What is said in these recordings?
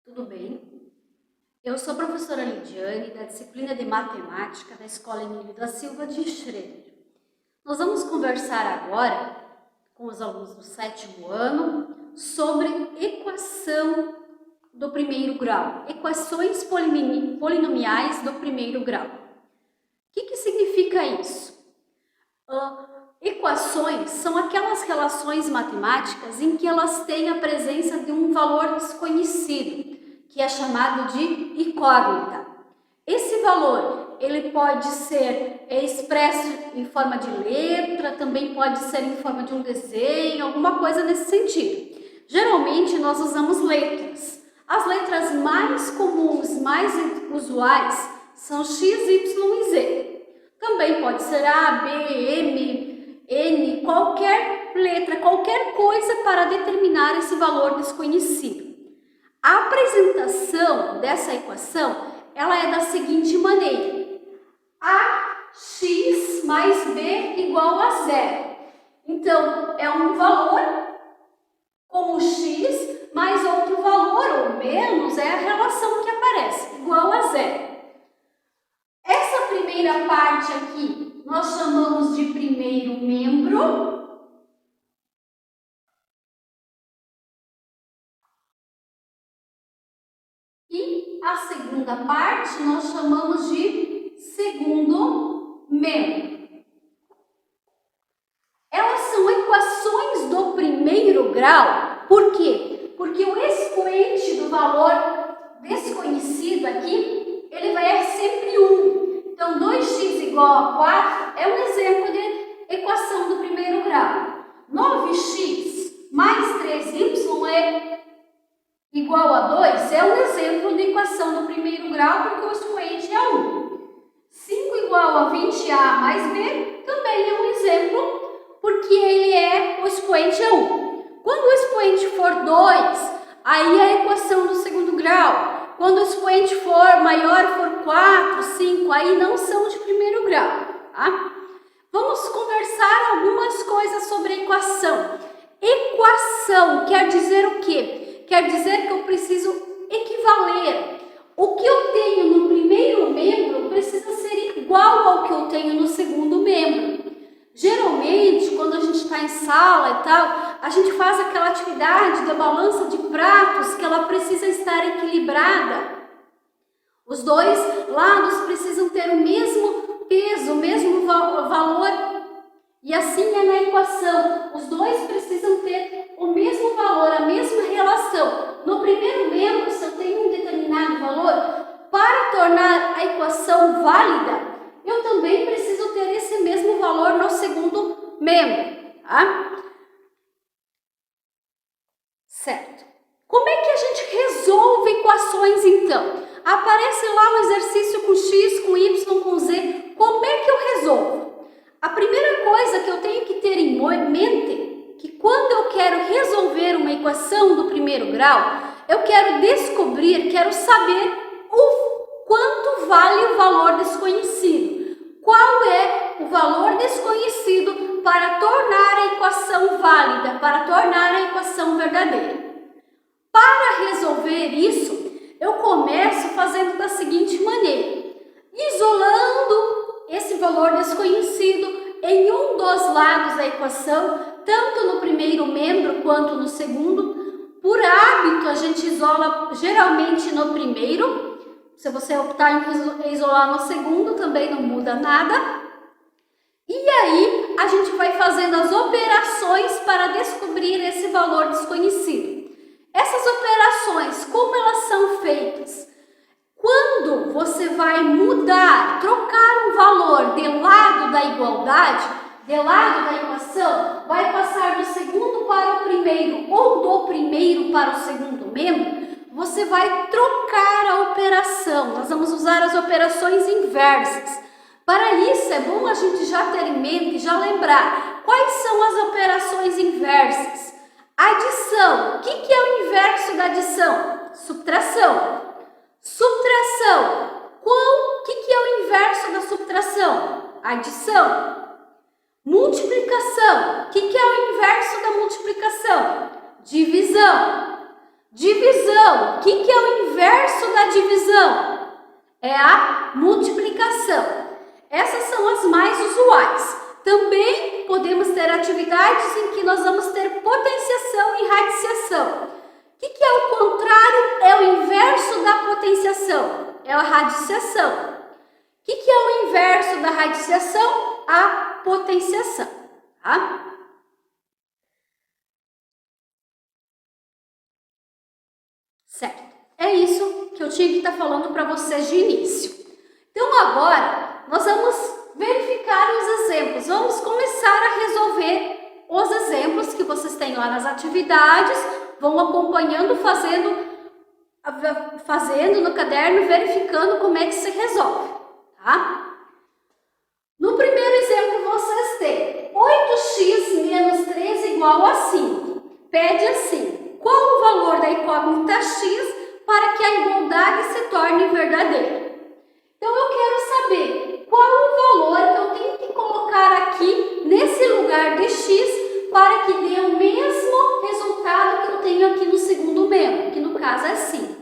tudo bem? Eu sou a professora Lidiane, da disciplina de Matemática da Escola Emílio da Silva de Schroeder. Nós vamos conversar agora com os alunos do 7º ano sobre equação do primeiro grau, equações polinomiais do primeiro grau. O que significa isso? Equações são aquelas relações matemáticas em que elas têm a presença de um valor desconhecido, que é chamado de incógnita. Esse valor, ele pode ser expresso em forma de letra, também pode ser em forma de um desenho, alguma coisa nesse sentido. Geralmente nós usamos letras. As letras mais comuns, mais usuais, são X, Y e Z. Também pode ser A, B, M, N, qualquer letra, qualquer coisa para determinar esse valor desconhecido. A apresentação dessa equação, ela é da seguinte maneira: ax mais b igual a 0. Então, é um valor com o x mais outro valor, ou menos, é a relação que aparece, igual a 0. Essa primeira parte aqui, nós chamamos de primeiro membro. E a segunda parte nós chamamos de segundo membro. Elas são equações do primeiro grau. Por quê? Porque o expoente do valor desconhecido aqui, ele vai ser sempre 1. Então, 2x igual a 4 é um exemplo de equação do primeiro grau. 9x mais 3y é igual a 2 é um exemplo de equação do primeiro grau, porque o expoente é 1. 5 igual a 20a mais b também é um exemplo, porque o expoente é 1. Quando o expoente for 2, aí é a equação do segundo grau. Quando o expoente for maior, for 4, 5, aí não são de primeiro grau. Tá? Vamos conversar algumas coisas sobre a equação. Equação quer dizer o quê? Quer dizer que eu preciso equivaler. O que eu tenho no primeiro membro precisa ser igual ao que eu tenho no segundo membro. Geralmente, quando a gente está em sala e tal, a gente faz aquela atividade da balança de pratos que ela precisa estar equilibrada. Os dois lados precisam ter o mesmo peso, o mesmo valor. E assim é na equação. Os dois precisam ter o mesmo valor, a mesma relação. No primeiro membro, se eu tenho um determinado valor, para tornar a equação válida, eu também preciso ter esse mesmo valor no segundo membro. Tá? Certo. Como é que a gente resolve equações, então? Aparece lá o exercício com x, com y, com z. Como é que eu resolvo? A primeira coisa que eu tenho que ter em mente é que quando eu quero resolver uma equação do primeiro grau, eu quero saber o quanto vale o valor desconhecido. Qual é o valor desconhecido para tornar a equação válida, para tornar a equação verdadeira? Para resolver isso, eu começo fazendo da seguinte maneira: isolando esse valor desconhecido em um dos lados da equação, tanto no primeiro membro quanto no segundo. Por hábito, a gente isola geralmente no primeiro. Se você optar em isolar no segundo, também não muda nada. E aí, a gente vai fazendo as operações para descobrir esse valor desconhecido. Essas operações, como elas são feitas? Quando você vai mudar, trocar um valor de lado da igualdade, de lado da equação, vai passar do segundo para o primeiro ou do primeiro para o segundo membro, você vai trocar a operação. Nós vamos usar as operações inversas. Para isso, é bom a gente já ter em mente, já lembrar quais são as operações inversas. Adição. O que é o inverso da adição? Subtração. Subtração. O que é o inverso da subtração? Adição. Multiplicação. O que é o inverso da multiplicação? Divisão. Divisão. O que é o inverso da divisão? É a multiplicação. Essas são as mais usuais. Também podemos ter atividades em que nós vamos ter potenciação e radiciação. O que é o contrário? É o inverso da potenciação. É a radiciação. O que é o inverso da radiciação? A potenciação. Tá? Certo. É isso que eu tinha que estar falando para vocês de início. Então agora nós vamos verificar os exemplos. Vamos começar a resolver os exemplos que vocês têm lá nas atividades. Vão acompanhando, fazendo no caderno, verificando como é que se resolve, tá? No primeiro exemplo vocês têm 8x menos 3 igual a 5. Pede assim, qual o valor da incógnita x para que a igualdade se torne verdadeira? Então eu quero saber qual o valor que eu tenho que colocar aqui nesse lugar de x para que dê o mesmo resultado que eu tenho aqui no segundo membro, que no caso é 5.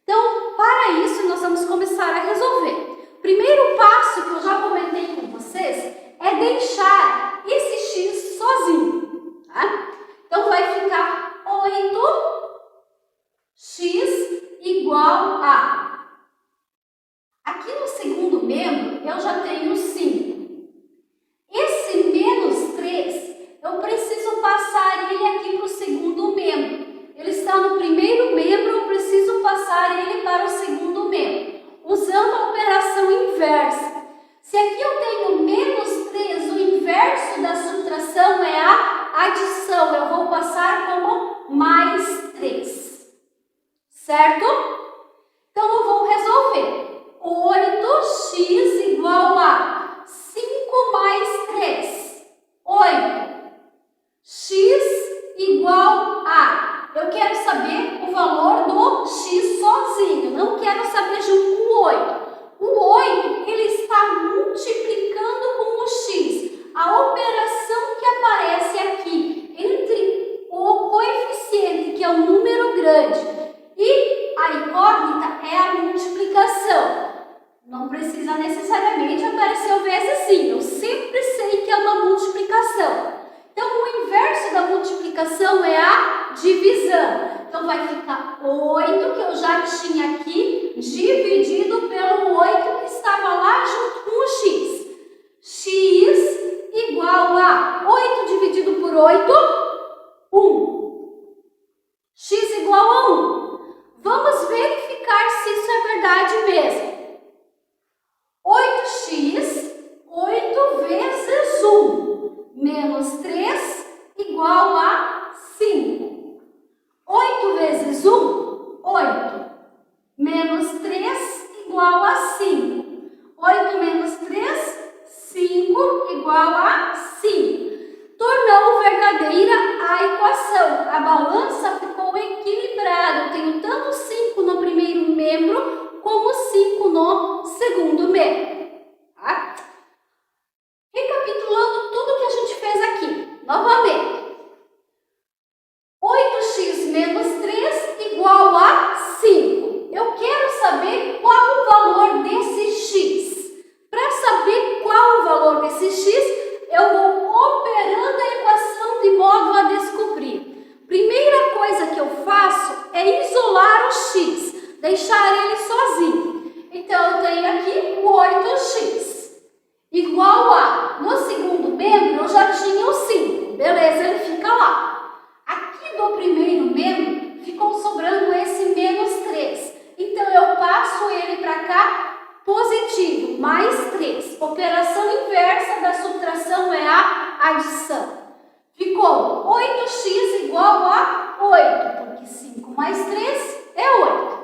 Então, para isso, nós vamos começar a resolver. Primeiro passo que eu já comentei com vocês é deixar esse x sozinho, tá? Então, vai ficar 8x igual a... Aqui no segundo membro, eu já tenho 5. Esse menos 3, eu preciso passar ele aqui para o segundo membro. Ele está no primeiro membro, eu preciso passar ele para o segundo membro, usando a operação inversa. Se aqui eu tenho menos 3, o inverso da subtração é a adição. Eu vou passar como mais 3. Certo? Então, eu vou resolver. 8x igual a 5 mais 3. 8. X igual a... Eu quero saber o valor do x sozinho. Não quero saber junto com o 8. O 8, ele está multiplicando com o x. A operação que aparece aqui entre o coeficiente, que é um número grande, e a incógnita é a multiplicação. Não precisa necessariamente aparecer o vezezinho. Eu sempre sei que é uma multiplicação. Então, o inverso da multiplicação é a divisão. Então, vai ficar 8, que eu já tinha aqui, dividido pelo 8 que estava lá junto com o x. X igual a 8 dividido por 8, 1. X igual a 1. Vamos verificar se isso é verdade mesmo. 8x, 8 vezes 1, menos 3, igual a 5. 8 vezes 1, 8. Menos 3, igual a 5. 8 menos 3, 5, igual a 5. Tornou verdadeira a equação. A balança ficou equilibrada. Eu tenho tanto 5 no primeiro membro, como 5 no segundo membro. Tá? Recapitulando tudo que a gente fez aqui, novamente. 8x menos 3 igual a 5. Eu quero saber qual o valor desse x. Para saber qual o valor desse x, eu vou operando a equação de modo a descobrir. Primeira coisa que eu faço é isolar o x, deixar ele sozinho. Então, eu tenho aqui o 8x. Igual a, no segundo membro, eu já tinha o 5. Beleza, ele fica lá. Aqui do primeiro membro, ficou sobrando esse menos 3. Então, eu passo ele para cá, positivo, mais 3. Operação inversa da subtração é a adição. Ficou 8x igual a 8, porque 5 mais 3 é 8.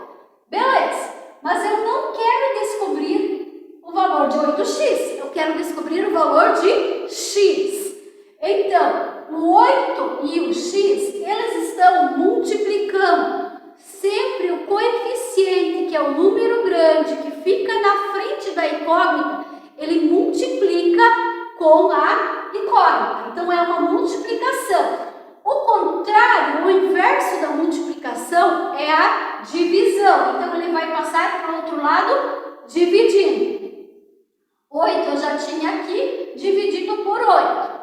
Beleza, mas eu não quero descobrir o valor de 8x, eu quero descobrir o valor de x. Então, o 8 e o x, eles estão multiplicando. Sempre o coeficiente, que é o número grande, que fica na frente da incógnita, ele multiplica com a incógnita. Então, é uma multiplicação. O contrário, o inverso da multiplicação, divisão. Então, ele vai passar para o outro lado dividindo. 8 eu já tinha aqui, dividido por 8.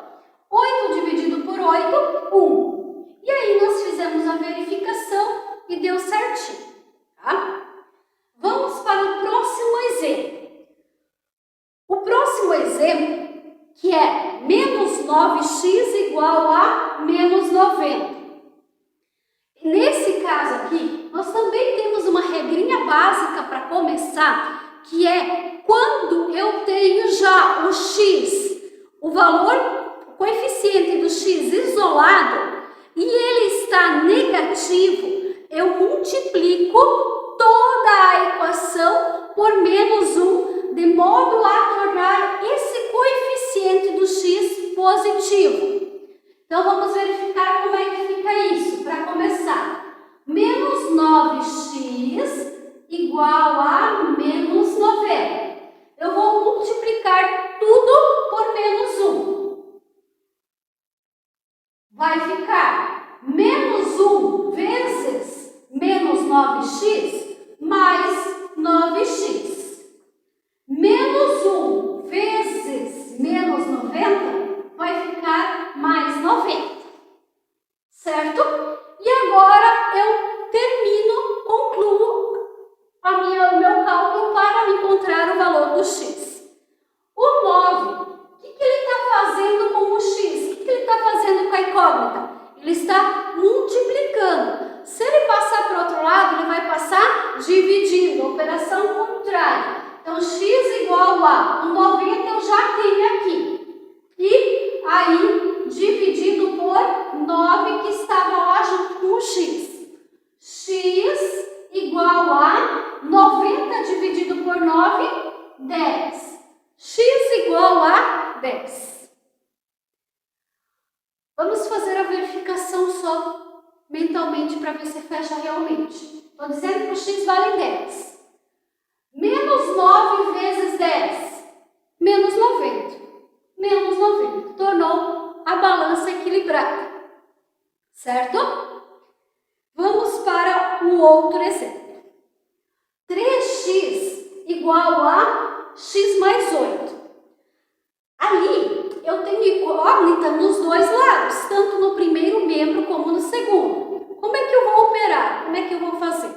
8 dividido por 8, 1. E aí, nós fizemos a verificação e deu certinho. Tá? Vamos para o próximo exemplo. O próximo exemplo, que é menos 9x igual a menos 90. Nesse caso aqui, nós também temos uma regrinha básica para começar, que é quando eu tenho já o x, o valor, o coeficiente do x isolado, e ele está negativo, eu multiplico toda a equação por menos 1, de modo a tornar esse coeficiente do x positivo. Então, vamos verificar como é que fica isso, para começar. Menos 9x igual a menos 90. Eu vou multiplicar tudo por menos 1. Vai ficar menos 1 vezes menos 9x mais 9x. Menos 1 vezes menos 90 vai ficar mais 90, certo? E agora eu concluo o meu cálculo para encontrar o valor do x. O 9, o que ele está fazendo com o x? O que ele está fazendo com a incógnita? Ele está multiplicando. Se ele passar para o outro lado, ele vai passar dividindo, operação contrária. Então, x igual a 90 eu já tenho aqui. E aí, dividido por 9, que estava lá junto com o x. X igual a 90 dividido por 9, 10. X igual a 10. Vamos fazer a verificação só mentalmente para ver se fecha realmente. Estou dizendo que o x vale 10. Menos 9 vezes 10, menos 90. Menos 90. Tornou a balança equilibrada. Certo? Vamos para o outro exemplo. 3x igual a x mais 8. Ali eu tenho incógnita nos dois lados, tanto no primeiro membro como no segundo. Como é que eu vou operar? Como é que eu vou fazer?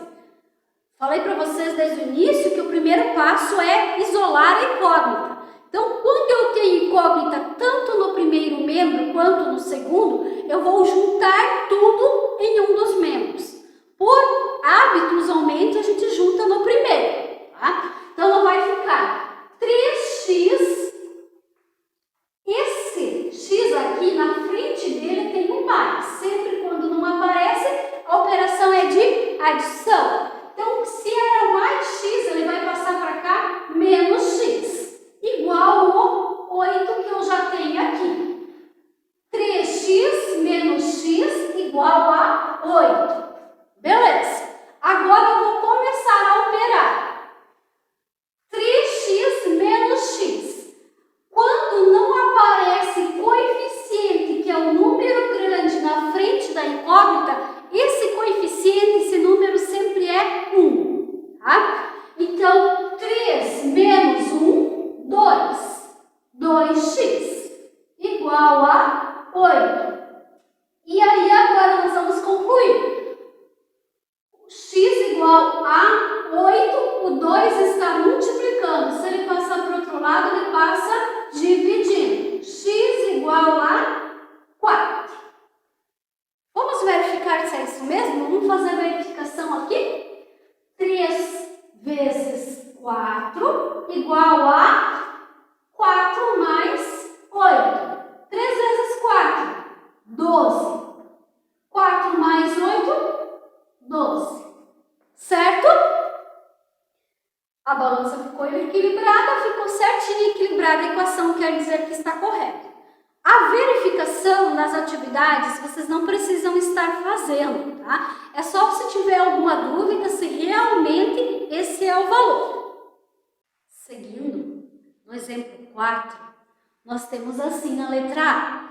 Falei para vocês desde o início que o primeiro passo é isolar a incógnita. Então, quando eu tenho incógnita tanto no primeiro membro quanto no segundo, eu vou juntar tudo em um dos membros. Por hábito, usualmente, a gente junta no primeiro. Tá? Então, vai ficar 3x. Esse x aqui, na frente dele, tem um mais. Sempre quando não aparece, a operação é de adição. Então, se era mais x, ele vai passar para cá, menos x. Igual ao 8 que eu já tenho aqui. 3x menos x igual a 8. Beleza. Agora eu vou começar a operar. 3x menos x. Quando não aparece coeficiente, que é um número grande na frente da incógnita, esse coeficiente, esse número sempre é 1. Tá? Então, 3 menos 1, 2. 2x igual a 8. E aí, agora nós vamos concluir. X igual a 8, o 2 está multiplicando. Se ele passar para o outro lado, ele passa dividindo. X igual a 4. Vamos verificar se é isso mesmo? Vamos fazer a verificação aqui. 3 vezes 4 igual a 4 mais 8. 3 vezes 4, 12. 4 mais 8, 12. Certo? A balança ficou equilibrada, ficou certinho equilibrada. A equação quer dizer que está correta. A verificação nas atividades vocês não precisam estar fazendo, tá? É só se tiver alguma dúvida se realmente esse é o valor. Seguindo, no exemplo 4, nós temos assim a letra A.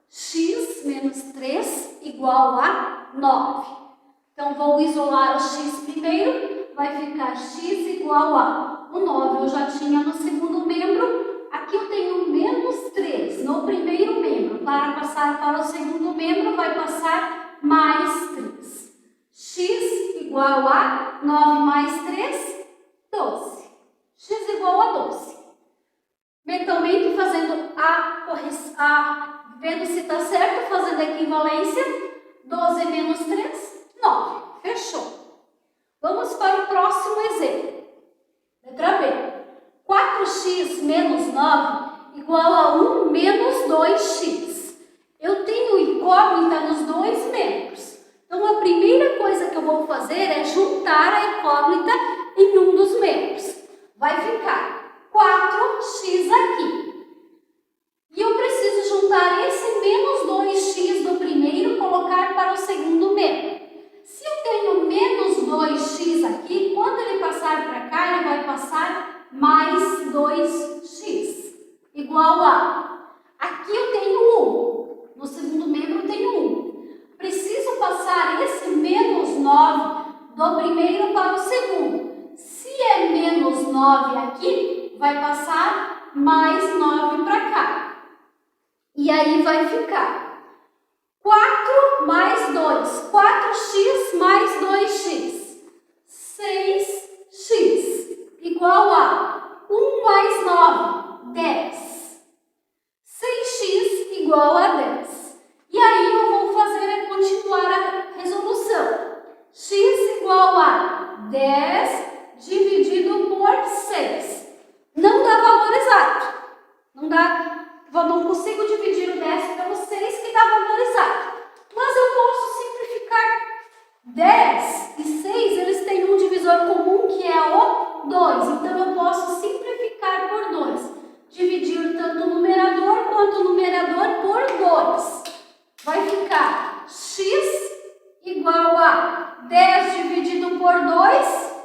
X menos 3 igual a 9. Então, vou isolar o x primeiro. vai ficar x igual a o 9 eu já tinha no segundo membro, aqui eu tenho menos 3 no primeiro membro. Para passar para o segundo membro, vai passar mais 3. X igual a 9 mais 3, 12. X igual a 12. Mentalmente, fazendo vendo se está certo, fazendo a equivalência, 12 menos 3, 9. Fechou. Vamos para o próximo exemplo. Letra B. 4x menos 9 igual a 1 menos 2x. Eu tenho incógnita nos dois membros. Então, a primeira coisa que eu vou fazer é juntar a incógnita em um dos membros. Vai ficar 4x aqui. E eu preciso juntar esse menos 2x do primeiro e colocar para o segundo membro. Se eu tenho menos 2x aqui, quando ele passar para cá, ele vai passar mais 2x. Igual a... Aqui eu tenho 1. No segundo membro eu tenho 1. Preciso passar esse menos 9 do primeiro para o segundo. Se é menos 9 aqui, vai passar mais 9 para cá. E aí vai ficar 4 mais 2, 4x mais 2x, 6x, igual a 1 mais 9, 10. 6x igual a 10. E aí eu vou fazer continuar a resolução. X igual a 10 dividido por 6. Não dá valor exato. Não consigo dividir o 10 pelo 6 que dá valor exato. Mas eu posso simplificar. 10 e 6, eles têm um divisor comum que é o 2. Então eu posso simplificar por 2. Dividir tanto o numerador quanto o numerador por 2. Vai ficar x igual a 10 dividido por 2,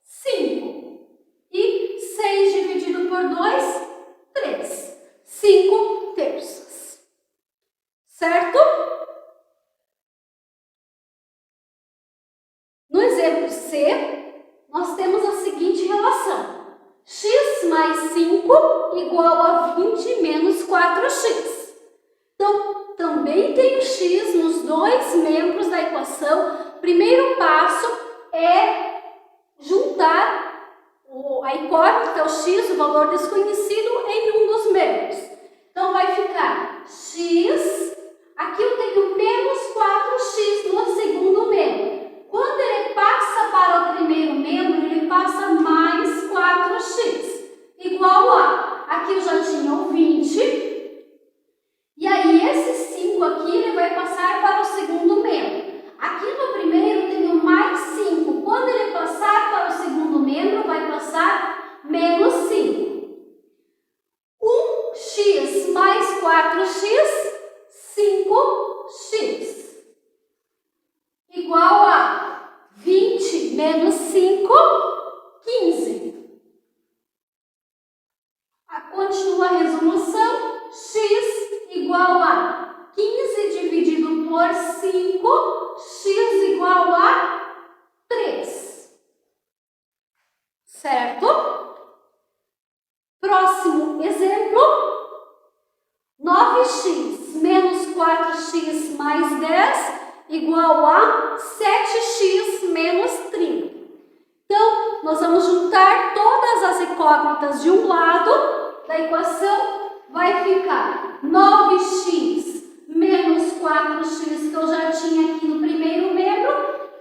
5. E 6 dividido por 2, 3. 5 terços. Certo? No exemplo C, nós temos a seguinte relação. X mais 5 igual a 20 menos 4x. Então, também tenho x nos dois membros da equação. Primeiro passo é juntar a incógnita, o x, o valor desconhecido, em um dos membros. Então, vai ficar x, aqui eu tenho menos 4x no segundo membro. Quando ele passa para o primeiro membro, ele passa mais 4x, igual a, aqui eu já tinha o 20, e aí esse 5 aqui, ele vai passar para o segundo membro. Aqui no primeiro eu tenho mais 5, quando ele passar para o segundo membro, vai passar menos 5. 1x mais 4x, 5x. Igual a 20 menos 5, 15. Continua a resolução. X igual a 15 dividido por 5, x igual a 3. Certo? Próximo exemplo. 9x menos 4x mais 10 igual a 7x menos 30. Então, nós vamos juntar todas as incógnitas de um lado da equação. Vai ficar 9x menos 4x, que eu já tinha aqui no primeiro membro,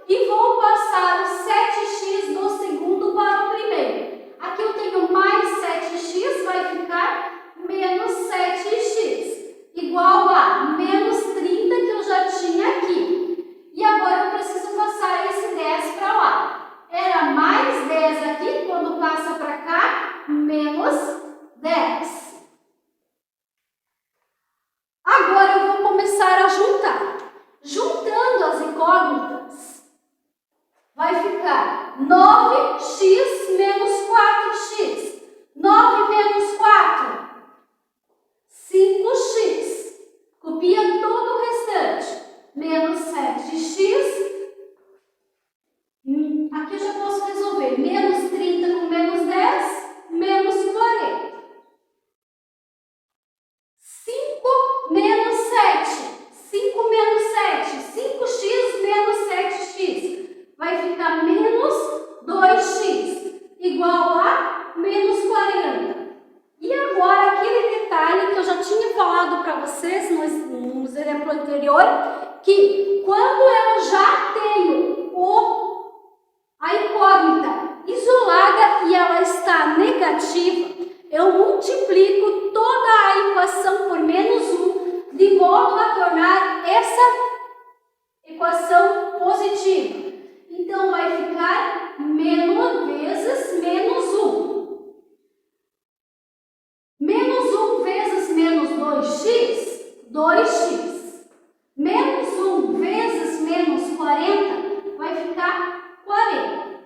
e vou passar o 7x do segundo para o primeiro. Aqui eu tenho mais 7x, vai ficar menos 7x, igual a menos 30, que eu já tinha aqui. E agora eu preciso passar esse 10 para lá. Era mais 10 aqui, quando passa para cá, menos 10. vezes menos 1. Menos 1 vezes menos 2x, 2x. Menos 1 vezes menos 40 vai ficar 40.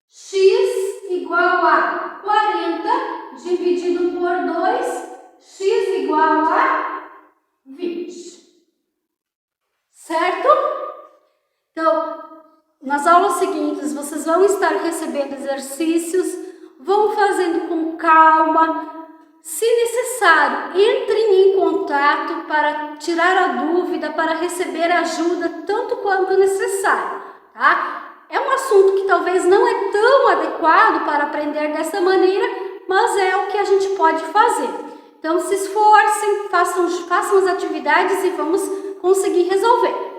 X igual a 40 dividido por 2, x igual a 20. Certo? Então, nas aulas seguintes, vocês vão estar recebendo exercícios, vão fazendo com calma. Se necessário, entrem em contato para tirar a dúvida, para receber ajuda, tanto quanto necessário, tá? É um assunto que talvez não é tão adequado para aprender dessa maneira, mas é o que a gente pode fazer. Então, se esforcem, façam as atividades e vamos conseguir resolver.